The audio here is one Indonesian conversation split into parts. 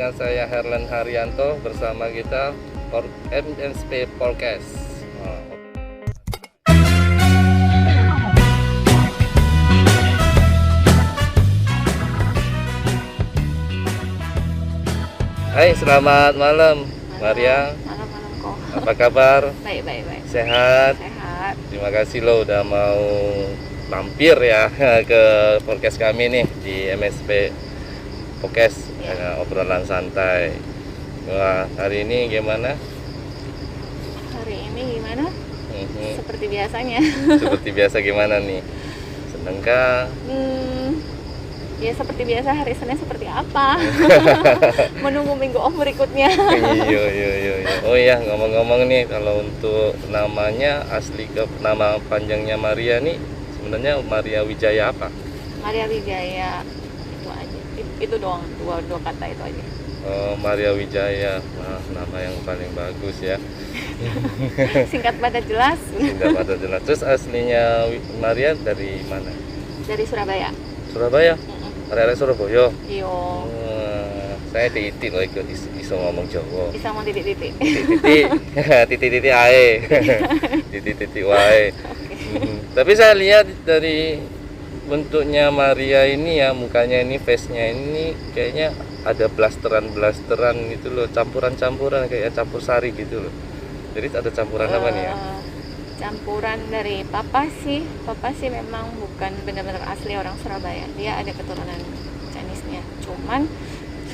dengan saya Herlan Haryanto bersama kita MSP Podcast. Hai, selamat malam Maria. Malam kok. Apa kabar? Baik. Sehat? Sehat. Terima kasih lo udah mau mampir ya ke podcast kami nih di MSP Podcast, obrolan santai. Wah, hari ini gimana? Hari ini gimana? Seperti biasanya. Seperti biasa gimana nih? Seneng kah? Ya seperti biasa, hari Senin seperti apa? Menunggu minggu off berikutnya. Iya. Oh iya, ngomong-ngomong nih, kalau untuk namanya asli nama panjangnya Maria nih sebenarnya Maria Wijaya apa? Maria Wijaya itu aja. Itu doang, dua kata itu aja. Oh, Maria Wijaya. Nah, nama yang paling bagus ya. Singkat padat jelas. Singkat padat jelas. Terus aslinya Maria dari mana? Dari Surabaya. Surabaya? Area Surabaya? Iyo. Saya titik loh ikut iso ngomong Jawa. Bisa mau titik-titik. Titik-titik ae. Titik-titik wae. Tapi saya lihat dari bentuknya Maria ini ya, mukanya ini, face-nya ini kayaknya ada blasteran gitu loh, campuran kayak campur sari gitu loh. Jadi ada campuran apa nih ya? Campuran dari papa sih memang bukan benar-benar asli orang Surabaya, dia ada keturunan Chinese-nya, cuman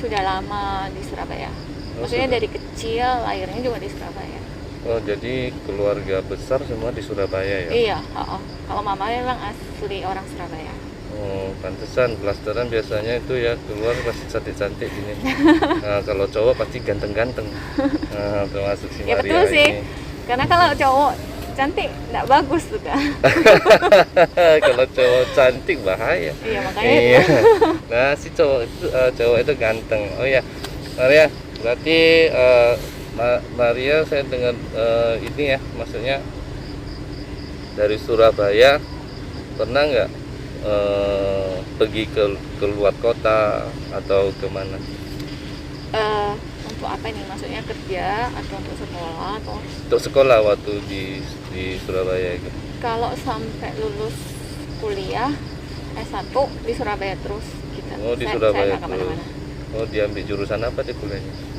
sudah lama di Surabaya. Maksudnya dari kecil lahirnya juga di Surabaya. Oh, jadi keluarga besar semua di Surabaya ya? Iya, kalau mama memang asli orang Surabaya. Oh, pantesan blasteran biasanya itu ya keluar pasti cantik-cantik gini. Nah, kalau cowok pasti ganteng-ganteng. Nah, termasuk si Maria ya betul sih, ini. karena kalau cowok cantik nggak bagus sudah. Kalau cowok cantik bahaya. Iya, makanya Iya. itu. Nah, si cowok itu ganteng. Oh ya, Maria, berarti Maria saya dengar ini ya, maksudnya dari Surabaya pernah nggak pergi ke luar kota atau kemana? Untuk apa nih? Maksudnya kerja atau untuk sekolah atau? Untuk sekolah waktu di Surabaya itu. Kalau sampai lulus kuliah S1 di Surabaya terus kita. Oh, di saya Surabaya nggak kemana-mana. Oh, diambil jurusan apa di kuliahnya?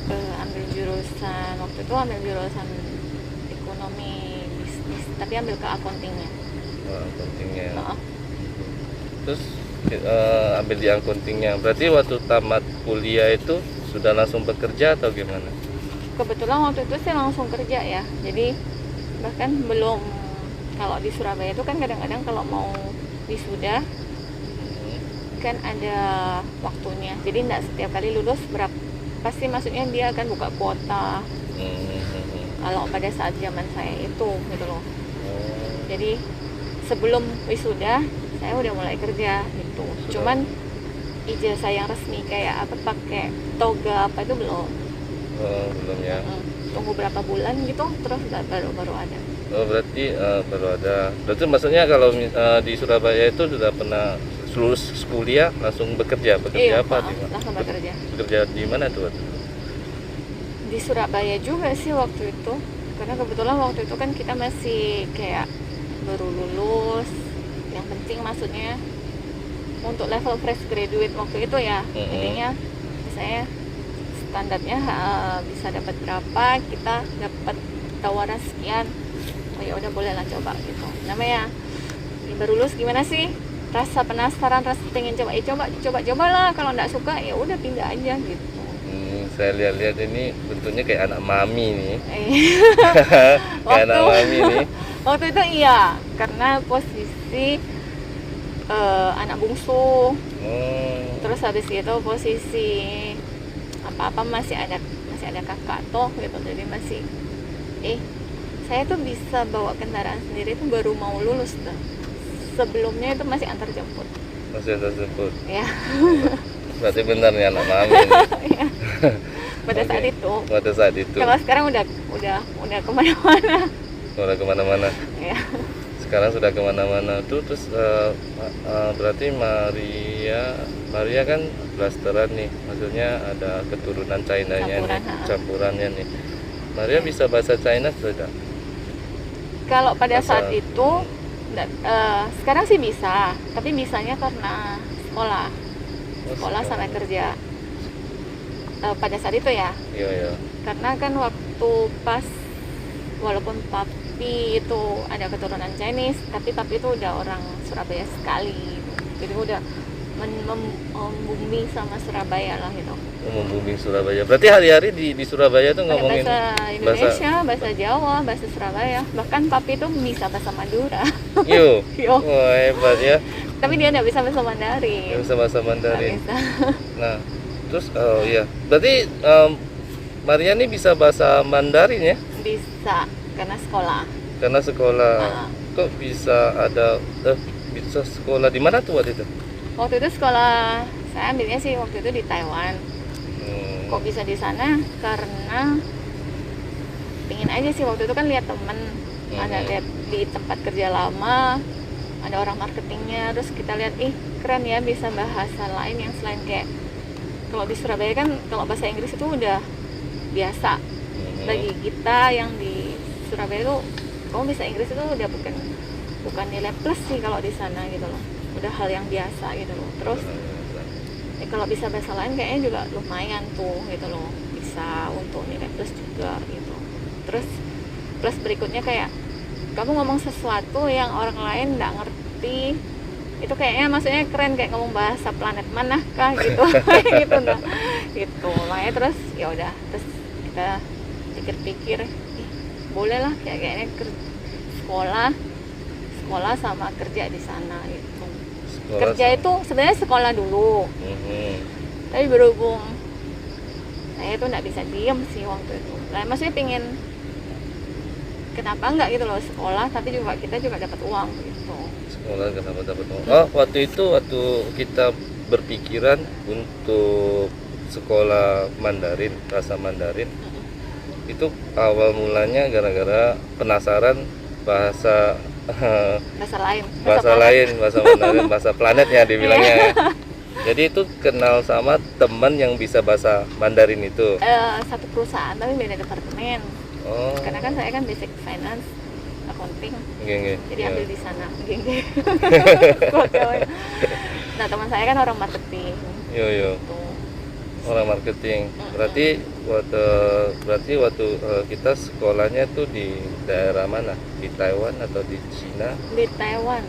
Ambil jurusan waktu itu ekonomi bisnis, tapi ambil ke accountingnya. Oh, accountingnya. Nah, Terus ambil di accountingnya. Berarti waktu tamat kuliah itu sudah langsung bekerja atau gimana? kebetulan waktu itu saya langsung kerja ya. Jadi bahkan belum, kalau di Surabaya itu kan kadang-kadang kalau mau wisuda kan ada waktunya. Jadi enggak setiap kali lulus pasti maksudnya dia akan buka kuota. Kalau pada saat zaman saya itu gitu loh. Jadi sebelum wisuda saya udah mulai kerja gitu. Cuman ijazah yang resmi kayak apa pakai toga apa itu belum. Belum ya. Tunggu berapa bulan gitu terus baru ada. Oh, berarti baru ada. Berarti maksudnya kalau di Surabaya itu sudah pernah lulus kuliah langsung bekerja Iya, apa di mana? langsung bekerja. Bekerja di mana tuh? Di Surabaya juga sih waktu itu. Karena kebetulan waktu itu kan kita masih kayak baru lulus. Yang penting maksudnya untuk level fresh graduate waktu itu ya, intinya misalnya standarnya bisa dapat berapa, kita dapat tawaran sekian, oh ya udah boleh lah coba gitu. Namanya ini baru lulus gimana sih, rasa penasaran, rasa pengen coba lah, kalau nggak suka ya udah pindah aja gitu. Saya lihat ini bentuknya kayak anak mami nih. Kayak anak mami nih. Waktu itu iya, karena posisi anak bungsu. Terus habis itu posisi apa masih ada kakak toh gitu, jadi masih saya tuh bisa bawa kendaraan sendiri tuh baru mau lulus tuh. Sebelumnya itu masih antar jemput. Masih antar jemput. Ya. Berarti benar nih anak mami nih. Ya. Pada saat itu. Kalau sekarang udah kemana-mana. Udah kemana-mana. Ya. Sekarang sudah kemana-mana tuh. Terus berarti Maria Maria kan blasteran nih, maksudnya ada keturunan China-nya nih, Campuran, ha. campurannya nih. Maria bisa bahasa China sudah? Kalau pada Bahasa- saat itu sekarang sih bisa, tapi bisanya karena sekolah Oh, sekolah sampai kerja. Pada saat itu ya, Iya ya. karena kan waktu pas, walaupun papi itu ada keturunan Chinese, tapi papi itu udah orang Surabaya sekali gitu. Jadi udah membumi sama Surabaya lah gitu. Membumi Surabaya. Berarti hari-hari di Surabaya tuh Pakai ngomongin bahasa Indonesia, bahasa Jawa, bahasa Surabaya, bahkan papi itu bisa bahasa Madura. Yo. Yo. Wah, hebat ya. Tapi dia nggak bisa bahasa Dia Mandarin. bisa bahasa Nggak Mandarin. bisa. Nah, terus oh iya. Berarti Maria nih bisa bahasa Mandarin ya? Bisa karena sekolah. Karena sekolah. Ah. Kok bisa ada bisa sekolah di mana tuh waktu itu? Waktu itu sekolah saya ambilnya sih waktu itu di Taiwan. Hmm. Kok bisa di sana? Karena pingin aja sih, waktu itu kan lihat temen, ada lihat di tempat kerja lama, ada orang marketingnya, terus kita lihat, ih keren ya bisa bahasa lain yang selain kayak, kalau di Surabaya kan kalau bahasa Inggris itu udah biasa. Bagi kita yang di Surabaya itu, kamu bisa Inggris itu udah bukan nilai plus sih kalau di sana gitu loh, udah hal yang biasa gitu loh. Terus kalau bisa bahasa lain kayaknya juga lumayan tuh gitu loh, bisa untuk nilai plus juga gitu. Terus plus berikutnya kayak kamu ngomong sesuatu yang orang lain nggak ngerti, itu kayaknya maksudnya keren, kayak ngomong bahasa planet manakah gitu. Gitu nah gitu, makanya terus ya udah, terus kita pikir-pikir, boleh lah kayaknya sekolah sama kerja di sana gitu. Kerja itu sebenarnya sekolah dulu, tapi berhubung saya itu nggak bisa diem sih waktu itu. Nah, maksudnya pingin, kenapa nggak gitu loh sekolah, tapi juga kita juga dapat uang gitu. Sekolah kenapa dapat uang? Oh, waktu itu waktu kita berpikiran untuk sekolah Mandarin, bahasa Mandarin, itu awal mulanya gara-gara penasaran bahasa Bahasa lain, bahasa Mandarin, bahasa planetnya dibilangnya ya. Jadi itu kenal sama teman yang bisa bahasa Mandarin itu. Satu perusahaan tapi beda departemen. Oh. Karena kan saya kan basic finance, accounting, Nggih. jadi Ya. ambil di sana. Nah, teman saya kan orang marketing Yo. tuh. Orang marketing. Berarti waktu kita sekolahnya tuh di daerah mana? Di Taiwan atau di Cina? Di Taiwan,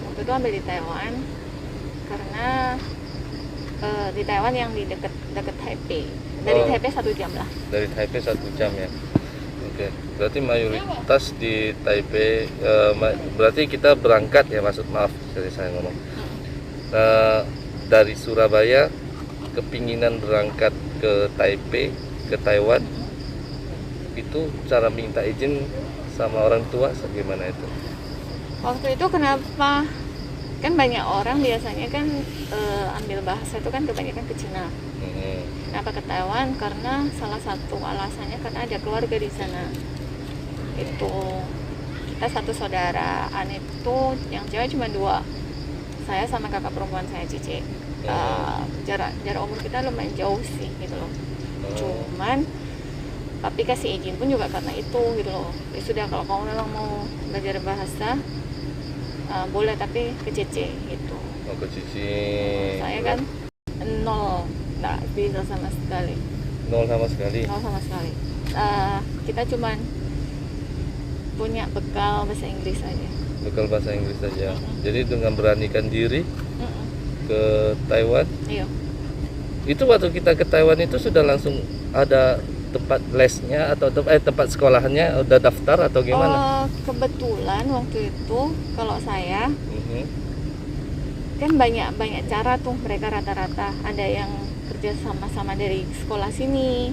waktu itu ambil di Taiwan karena di Taiwan yang di deket Taipei. Dari Oh. Taipei 1 jam lah. Dari Taipei 1 jam ya. Oke. Berarti mayoritas di Taipei. Berarti kita berangkat ya, maaf dari saya ngomong. Dari Surabaya kepinginan berangkat ke Taipei, ke Taiwan, itu cara minta izin sama orang tua gimana itu? Waktu itu kenapa? Kan banyak orang biasanya kan ambil bahasa itu kan kebanyakan ke Cina. Kenapa ke Taiwan? Karena salah satu alasannya karena ada keluarga di sana. Itu kita satu saudaraan itu yang cewek cuma 2. Saya sama kakak perempuan saya, Cici. Jarak umur kita lumayan jauh sih gitu loh. Cuman papi kasih izin pun juga karena itu gitu loh. Ya sudah, kalau kamu memang mau belajar bahasa boleh, tapi ke Cici gitu. Oh, ke Cici. Saya kan 0, nggak bisa sama sekali. 0 sama sekali. 0 sama sekali. Kita cuman punya bekal bahasa Inggris aja. Bekal bahasa Inggris saja. Jadi dengan beranikan diri ke Taiwan. Iya. Itu waktu kita ke Taiwan itu sudah langsung ada tempat lesnya atau tempat sekolahannya, udah daftar atau gimana? Kebetulan waktu itu kalau saya kan banyak cara tuh, mereka rata-rata ada yang kerja sama dari sekolah sini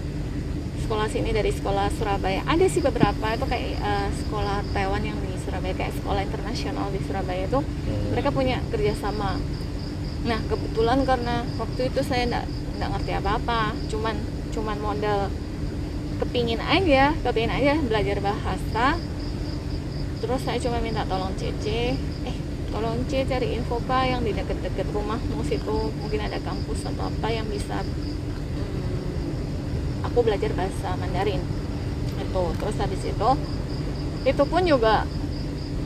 dari sekolah Surabaya. Ada sih beberapa itu kayak sekolah Taiwan yang di Surabaya, kayak sekolah internasional di Surabaya itu mereka punya kerjasama. Nah, kebetulan karena waktu itu saya nggak ngerti apa-apa, cuman modal kepingin aja belajar bahasa. Terus saya cuma minta tolong Cece, tolong C cari info Kak yang di deket-deket rumahmu situ, mungkin ada kampus atau apa yang bisa aku belajar bahasa Mandarin itu. Terus habis itu pun juga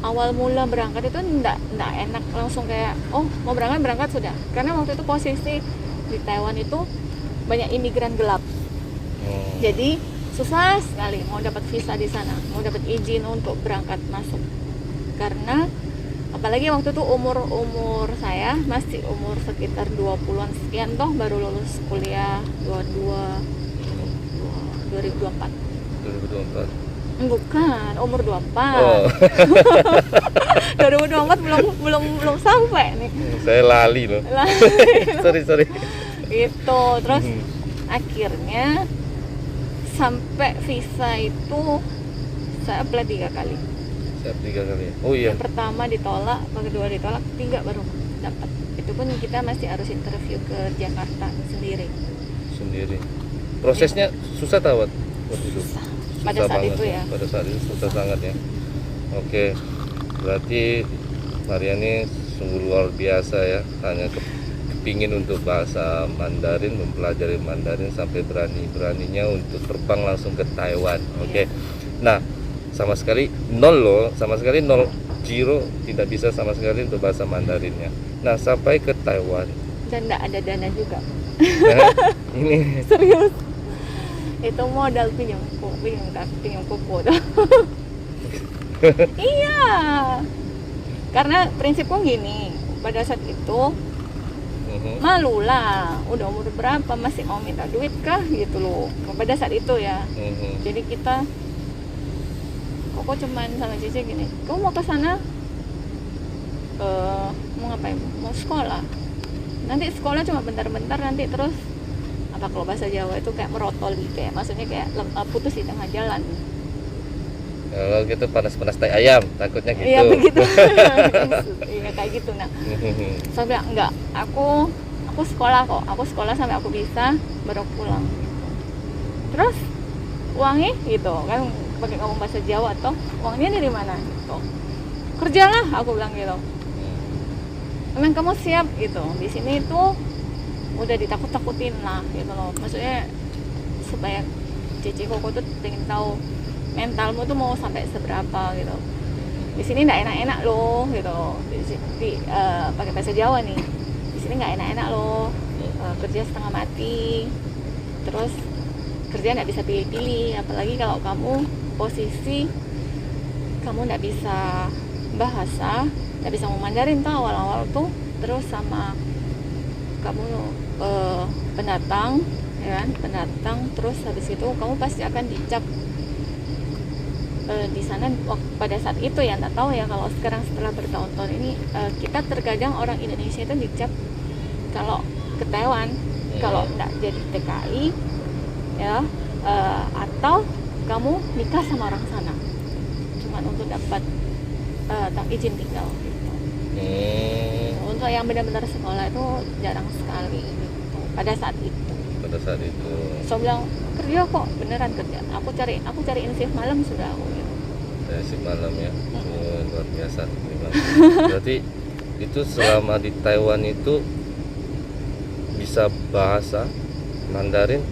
awal mula berangkat itu enggak enak langsung kayak oh mau berangkat sudah, karena waktu itu posisi di Taiwan itu banyak imigran gelap. Jadi susah sekali mau dapat visa di sana, mau dapat izin untuk berangkat masuk. Karena apalagi waktu itu umur saya masih umur sekitar 20-an sekian, toh baru lulus kuliah 2024. Bukan, umur 24. Oh. 2024 belum sampai nih. Saya lali loh. sorry. Itu terus akhirnya sampai visa itu saya apply 3 kali. Oh iya. Yang pertama ditolak, yang kedua ditolak, ketiga baru dapat. Itu pun kita masih harus interview ke Jakarta sendiri. Prosesnya susah tawat waktu itu. Pada saat itu ya. Pada saat itu susah sangat ya. Oke. Berarti Mariani sungguh luar biasa ya, hanya kepingin untuk bahasa Mandarin, mempelajari Mandarin sampai beraninya untuk terbang langsung ke Taiwan. Oke. Nah, sama sekali nol, zero, tidak bisa sama sekali untuk bahasa Mandarinnya. Nah, sampai ke Taiwan dan nggak ada dana juga. Ini serius, itu modal pinjam kuku tuh. Iya, karena prinsipku gini, pada saat itu malu lah, udah umur berapa masih mau minta duit kah gitu loh pada saat itu ya. Jadi kita kok cuman sama Cici gini, kamu mau ke sana mau ngapain? Mau sekolah. Nanti sekolah cuma bentar-bentar, nanti terus apa kalau bahasa Jawa itu kayak merotoli, kayak maksudnya kayak putus di tengah jalan. Kalau gitu panas-panas tai ayam, takutnya gitu. Iya begitu. Iya kayak gitu. Nah, saya bilang enggak, aku sekolah kok, aku sekolah sampai aku bisa baru pulang. Terus uangnya gitu kan, pakai ngomong bahasa Jawa toh, uangnya dari mana gitu. Kerjalah, aku bilang gitu. Emang kamu siap gitu. Di sini itu udah ditakut-takutin lah gitu loh. Maksudnya supaya Cici Koko tuh pengen tahu mentalmu tuh mau sampai seberapa gitu. Di sini nggak enak-enak loh gitu. Pakai bahasa Jawa nih. Di sini nggak enak-enak loh. Kerja setengah mati. Terus kerja nggak bisa pilih-pilih, apalagi kalau kamu posisi kamu nggak bisa bahasa, nggak bisa ngomong Mandarin tuh awal-awal tuh, terus sama kamu pendatang, ya kan, pendatang, terus habis itu kamu pasti akan dicap di sana pada saat itu ya, nggak tahu ya kalau sekarang setelah bertahun-tahun ini kita terkadang orang Indonesia itu dicap kalau ke Taiwan kalau nggak jadi TKI ya, atau kamu nikah sama orang sana cuman untuk dapat izin tinggal gitu. Untuk yang benar-benar sekolah itu jarang sekali gitu pada saat itu. So bilang kerja kok, beneran kerja, aku cariin shift malam sudah aku gitu. Shift malam ya. Luar biasa memang. Berarti itu selama di Taiwan itu bisa bahasa Mandarin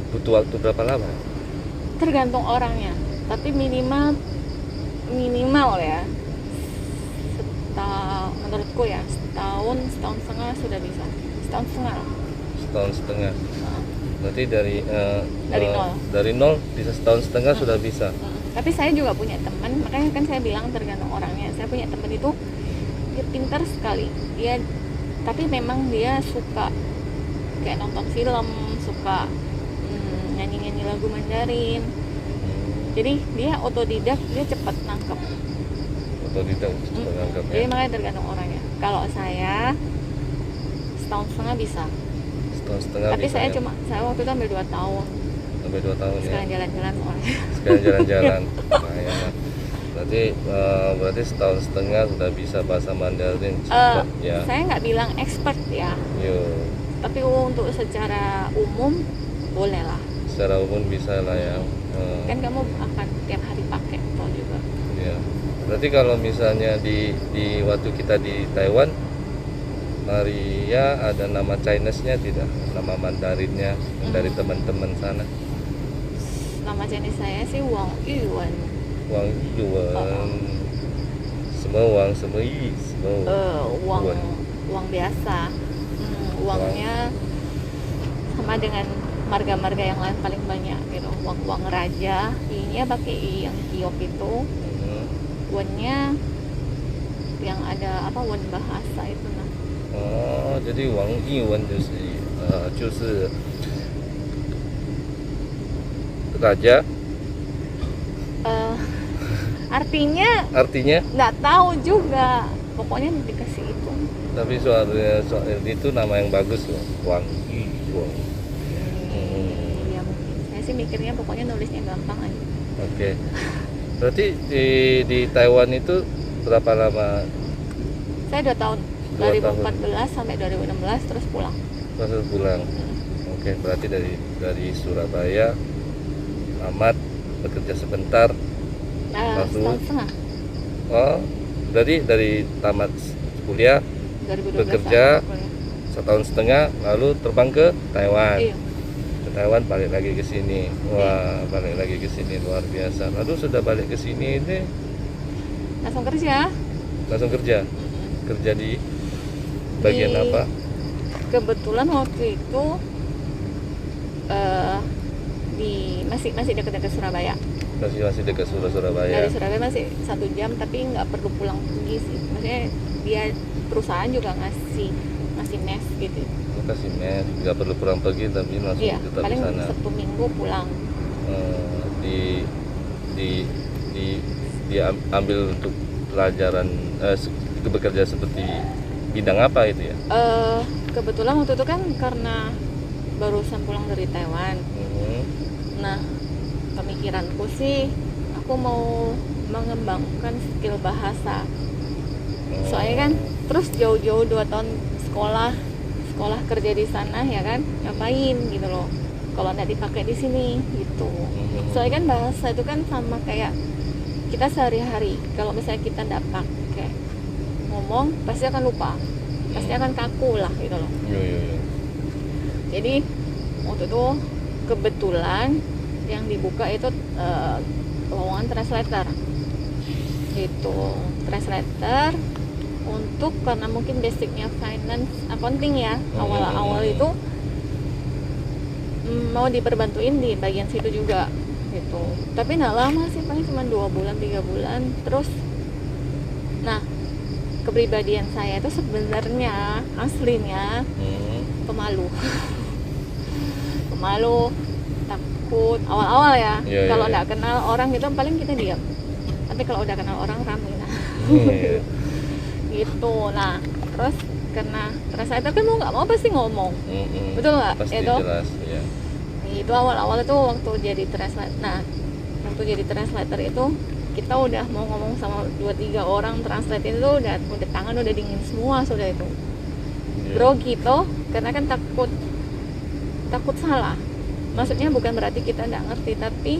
butuh waktu berapa lama? Tergantung orangnya, tapi minimal ya menurutku ya setahun setengah sudah bisa. Setahun setengah. Berarti dari nol. Dari nol bisa setahun setengah sudah bisa. Tapi saya juga punya teman, makanya kan saya bilang tergantung orangnya. Saya punya teman itu dia pintar sekali, tapi memang dia suka kayak nonton film, suka nyanyi lagu Mandarin. Jadi dia otodidak, dia cepat nangkep. Jadi makanya tergantung orangnya. Kalau saya setahun setengah bisa. Tapi bisa, saya ya? saya waktu itu ambil 2 tahun. Sampai 2 tahun sekarang ya. Jalan-jalan soalnya. Sekarang jalan-jalan. Berarti setahun setengah sudah bisa bahasa Mandarin. Ya. Saya nggak bilang expert ya. Tapi untuk secara umum boleh lah. Secara umum bisa lah ya. Kan kamu akan tiap hari pakai toh juga. Iya. Berarti kalau misalnya di waktu kita di Taiwan, Maria ada nama Chinese-nya tidak? Nama Mandarinnya yang dari teman-teman sana? Nama Chinese saya sih Wang Yuan. Wang Yuan. Semua Wang, semua Yi, semua Wang Yuan. Wang biasa. Uangnya sama dengan marga-marga yang lain paling banyak gitu. Wang Raja, I-nya pakai I yang Giok itu. Wan-nya yang ada apa Wan bahasa itu nah. Oh, jadi Wang Yuan 就是raja. Artinya Artinya, nggak tahu juga. Pokoknya dikasih itu. tapi soal itu nama yang bagus loh, Wang Yuan. Iya mungkin. Saya sih mikirnya pokoknya nulisnya gampang aja. Oke. Berarti di Taiwan itu berapa lama? Saya 2 tahun. 2 tahun. 2014 sampai 2016 terus pulang. Masuk pulang. Oke, berarti dari Surabaya amat bekerja sebentar. Lalu? Setahun setengah. Oh, dari tamat kuliah 2012 bekerja kuliah. 1,5 tahun lalu terbang ke Taiwan. Iya. Ke Taiwan balik lagi ke sini. Wah, balik lagi ke sini luar biasa. Lalu sudah balik ke sini ini Langsung kerja. langsung kerja. Kerja di bagian Di- apa? Kebetulan waktu itu masih dekat-dekat Surabaya. Masih dekat Surabaya. Dari Surabaya masih 1 jam, tapi nggak perlu pulang pergi sih. Maksudnya dia perusahaan juga ngasih mes gitu. Kasih mes, nggak perlu pulang pergi tapi langsung Iya, tetap di paling sana. Sabtu Minggu pulang. Diambil untuk pelajaran itu bekerja seperti bidang apa itu ya? Kebetulan waktu itu kan karena barusan pulang dari Taiwan. Nah, pemikiranku sih aku mau mengembangkan skill bahasa. Soalnya kan terus jauh-jauh 2 tahun sekolah kerja di sana ya kan, ngapain gitu loh kalau nggak dipakai di sini gitu. Soalnya kan bahasa itu kan sama kayak kita sehari-hari, kalau misalnya kita nggak pakai ngomong pasti akan lupa, pasti akan kaku lah gitu loh. Iya. Jadi waktu itu kebetulan yang dibuka itu lowongan translator gitu, translator untuk karena mungkin basicnya finance accounting ya, awal-awal itu mau diperbantuin di bagian situ juga gitu. Tapi nggak lama sih, paling cuma 2 bulan 3 bulan terus. Nah, kepribadian saya itu sebenarnya aslinya pemalu. Pemalu, takut awal-awal ya. Iya, Kalau iya. nggak kenal orang gitu paling kita diam. Tapi kalau udah kenal orang rame lah. Iya. Gitu. Nah, terus karena translator kan mau nggak mau pasti ngomong. Betul nggak? Pasti Itu jelas ya. itu awal-awal itu waktu jadi translator. Nah, waktu jadi translator itu kita udah mau ngomong sama 2-3 orang translate itu udah tangan udah dingin semua sudah itu. Iya. Grogi toh, karena kan takut salah. Maksudnya bukan berarti kita nggak ngerti, tapi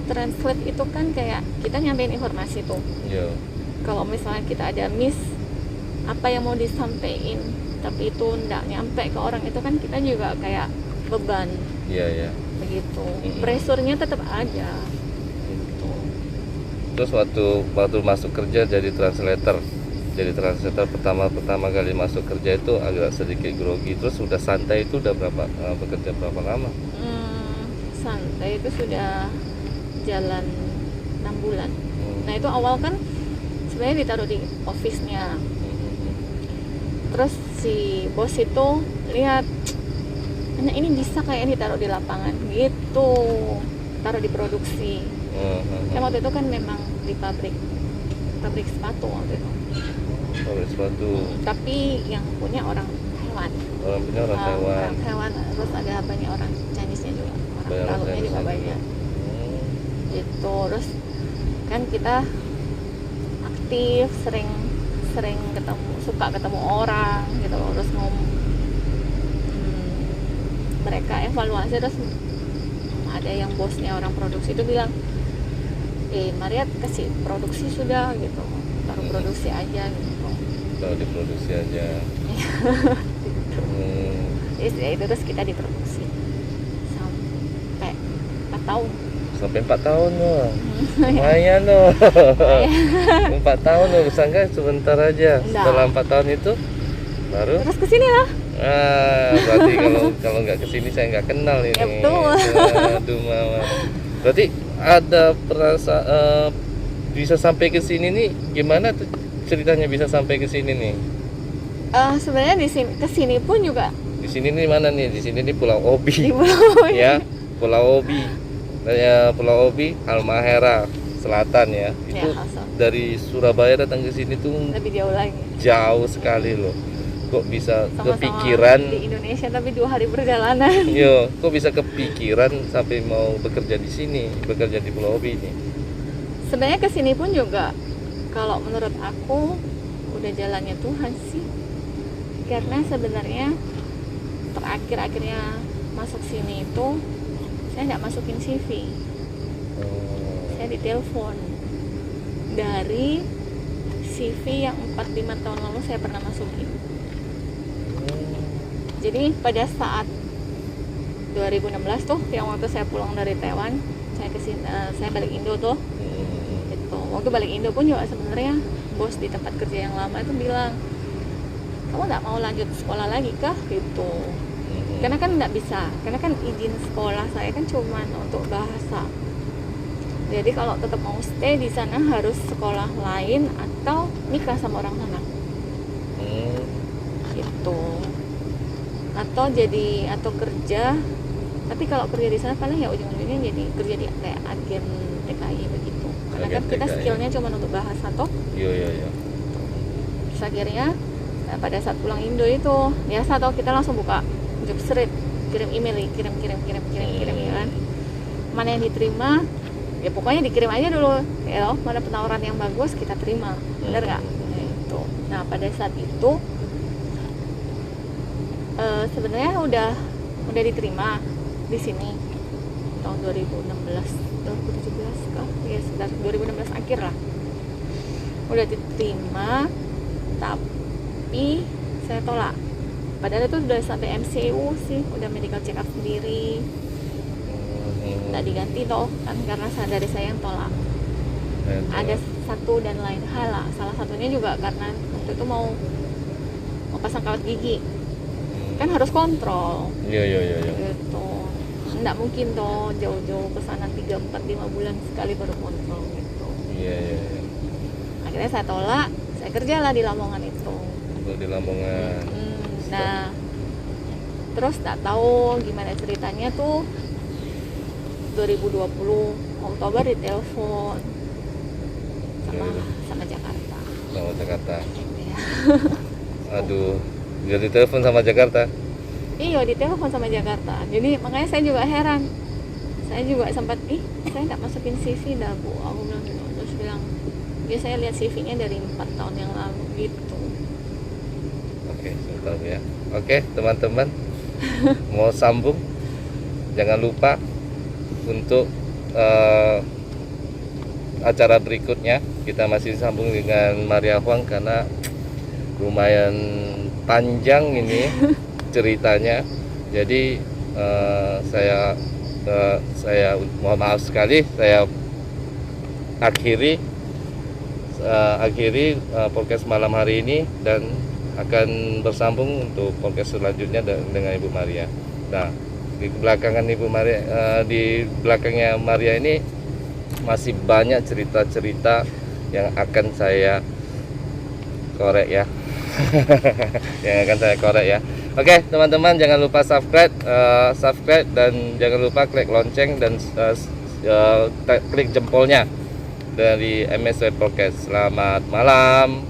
translate itu kan kayak kita nyampein informasi tuh. Iya. Kalau misalnya kita ada miss apa yang mau disampaikan tapi itu nggak nyampe ke orang, itu kan kita juga kayak beban Iya. begitu. Pressure-nya tetap ada gitu. Terus waktu masuk kerja jadi translator pertama kali masuk kerja itu agak sedikit grogi. Terus sudah santai itu udah bekerja berapa lama? Santai itu sudah jalan 6 bulan. Nah, itu awal kan sebenarnya ditaruh di office-nya. Terus si bos itu lihat, anak ini bisa kayak ditaruh di lapangan gitu, taruh di produksi. Kan waktu itu kan memang di pabrik sepatu waktu itu. Pabrik sepatu. Tapi yang punya orang hewan. Orang Taiwan. Orang hewan, terus ada banyak orang Chinese-nya juga. Orang Banyak orang Lautnya juga Chinese-nya banyak. Gitu. Terus kan kita aktif, sering suka ketemu orang gitu loh. Terus mereka evaluasi, terus ada yang bosnya orang produksi itu bilang, Maria kasih produksi sudah gitu, taruh produksi aja gitu. Kalau diproduksi aja. Jadi terus kita diproduksi sampai 4 tahun. Sampai 4 tahun loh. Lumayan loh. 4 tahun loh, sangka sebentar aja. Setelah 4 tahun itu baru terus kesini lah. Berarti kalau nggak kesini saya nggak kenal ini. Ya, betul. Aduh mama. Berarti ada bisa sampai ke sini nih, gimana tuh ceritanya bisa sampai ke sini nih? Sebenarnya di sini kesini pun juga. Di sini nih mana nih? Di sini nih Pulau Obi. Di Pulau Ya, Pulau Obi. Pulau Obi, Halmahera Selatan ya. Itu dari Surabaya datang ke sini tuh lebih jauh lagi. Jauh sekali loh. Kok bisa Sama-sama kepikiran di Indonesia tapi 2 hari perjalanan. Yo, kok bisa kepikiran sampai mau bekerja di sini, bekerja di Pulau Obi ini? Sebenarnya kesini pun juga kalau menurut aku udah jalannya Tuhan sih. Karena sebenarnya terakhir-akhirnya masuk sini itu saya nggak masukin CV. Saya ditelepon dari CV yang 4-5 tahun lalu saya pernah masukin. Jadi pada saat 2016 tuh yang waktu saya pulang dari Taiwan, saya kesini, saya balik Indo tuh. Itu waktu balik Indo pun juga sebenarnya bos di tempat kerja yang lama itu bilang, kamu nggak mau lanjut sekolah lagi kah gitu? Karena kan nggak bisa, karena kan izin sekolah saya kan cuma untuk bahasa. Jadi kalau tetap mau stay di sana harus sekolah lain atau nikah sama orang sana. Gitu. Atau kerja. Tapi kalau kerja di sana paling ya ujung-ujungnya jadi kerja di kayak agen TKI begitu. Karena kan kita skillnya cuma untuk bahasa toh. Iya. Terus akhirnya pada saat pulang Indo itu biasa toh kita langsung buka job street, kirim email, kirim ya kan. Mana yang diterima, ya pokoknya dikirim aja dulu. Ya loh, mana penawaran yang bagus kita terima. Bener nggak? Itu. Nah pada saat itu sebenarnya udah diterima di sini tahun 2017 kah? Ya sekitar 2016 akhir lah. Udah diterima, tapi saya tolak. Padahal itu udah sampai MCU sih, udah medical check up sendiri. Nggak diganti toh, kan karena dari saya yang tolak. Ada satu dan lain hal lah. Salah satunya juga karena waktu itu mau pasang kawat gigi. Kan harus kontrol. Iya. Gitu. Nggak mungkin toh jauh-jauh ke sana 3, 4, 5 bulan sekali baru kontrol gitu. Iya. Akhirnya saya tolak, saya kerjalah di Lamongan itu. Untuk di Lamongan. Nah, terus tak tahu gimana ceritanya tuh 2020 Oktober ditelepon sama Jakarta. Sama Jakarta. Ya. Aduh, jadi telepon sama Jakarta. Iya, ditelepon sama Jakarta. Jadi makanya saya juga heran. Saya juga sempat, saya nggak masukin CV dah Bu. Aku bilang gitu. Terus bilang, ya saya lihat CV-nya dari 4 tahun yang lalu gitu. Oke, tahu ya. Oke, teman-teman, mau sambung, jangan lupa untuk acara berikutnya kita masih sambung dengan Maria Huang karena lumayan panjang ini ceritanya. Jadi saya mohon maaf sekali, saya akhiri podcast malam hari ini dan akan bersambung untuk podcast selanjutnya dengan Ibu Maria. Nah, di belakangnya Maria ini masih banyak cerita-cerita yang akan saya korek ya. Oke, teman-teman, jangan lupa subscribe dan jangan lupa klik lonceng dan klik jempolnya dari MSW Podcast. Selamat malam.